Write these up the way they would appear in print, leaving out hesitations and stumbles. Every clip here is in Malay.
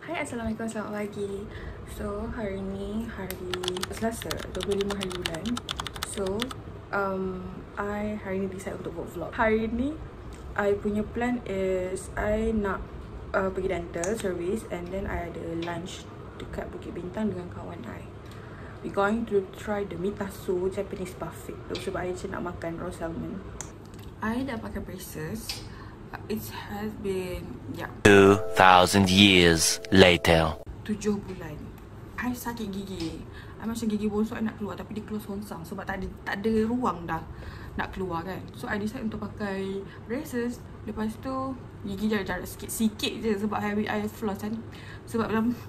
Hai, Assalamualaikum, selamat pagi. So, hari ni hari Selasa, 25 hari bulan. So, I hari ni decide untuk buat vlog. Hari ni, I punya plan is I nak pergi dental service and then I ada lunch dekat Bukit Bintang dengan kawan I. We going to try the Mitasu Japanese buffet tu sebab I nak makan raw salmon. I dah pakai braces. It has been 2,000 years later. 7 bulan. I sakit gigi. I macam gigi bonsok I nak keluar tapi dia keluar sonsang sebab tak ada ruang dah nak keluar kan. So I decide untuk pakai braces. Lepas tu gigi jarak-jarak sikit je sebab I floss kan. Sebab dalam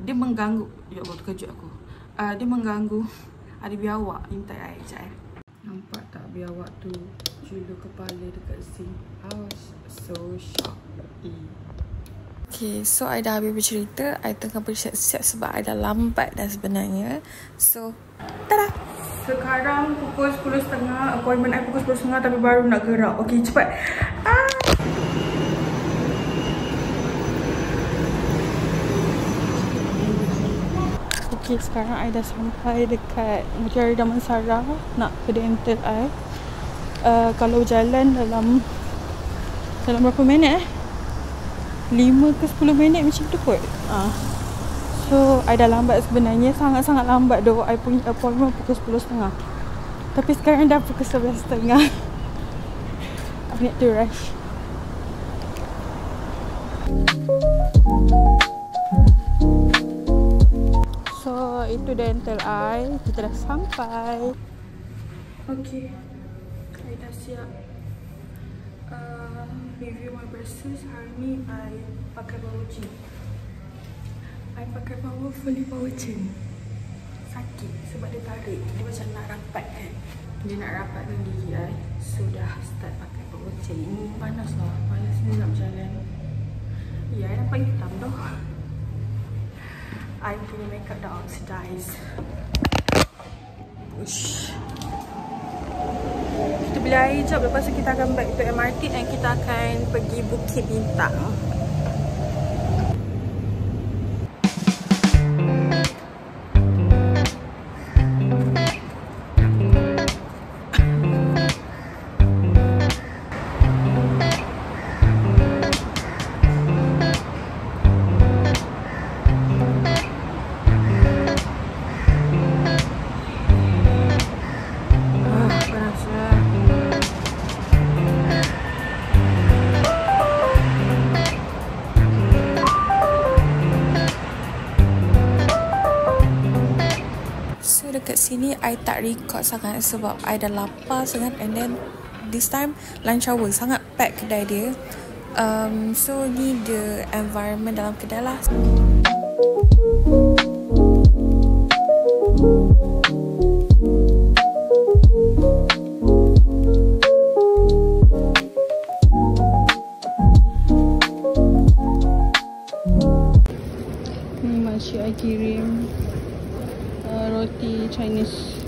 dia mengganggu. Ya Allah, terkejut aku. Dia mengganggu ada biawak intai I sekejap Nampak tak biawak tu julur kepala dekat sini. I was so shocked. Okay, so I dah habis bercerita. I tengah bersiap-siap sebab I dah lambat dah sebenarnya. So, tada! Sekarang pukul 10.30. Appointment I pukul 10.30 tapi baru nak gerak. Okay, cepat. Okay, sekarang I dah sampai dekat Mutiara Damansara nak ke dental I. Kalau jalan dalam berapa minit 5 ke 10 minit macam tu kot. So I dah lambat sebenarnya, sangat-sangat lambat doh. I punya appointment pukul 10.30. Tapi sekarang dah pukul 11.30. I need to rush. So itu dental I. Kita dah sampai. Okay, I dah siap review my braces. Hari ni I pakai power chain. I pakai fully power chain. Sakit sebab dia tarik. Dia macam nak rapat kan. Dia nak rapatkan gigi I. So dah start pakai power chain. Panas lah. Panas ni nak berjalan. Ya, I nampak hitam dah. I punya makeup dah oxidize. Ush. Kita beli air jap. Lepas tu kita akan back to MRT dan kita akan pergi Bukit Bintang. Dekat sini I tak record sangat sebab I dah lapar sangat and then this time lunch hour sangat pack kedai dia. So ni the environment dalam kedai lah. Ni makcik I kirim roti Chinese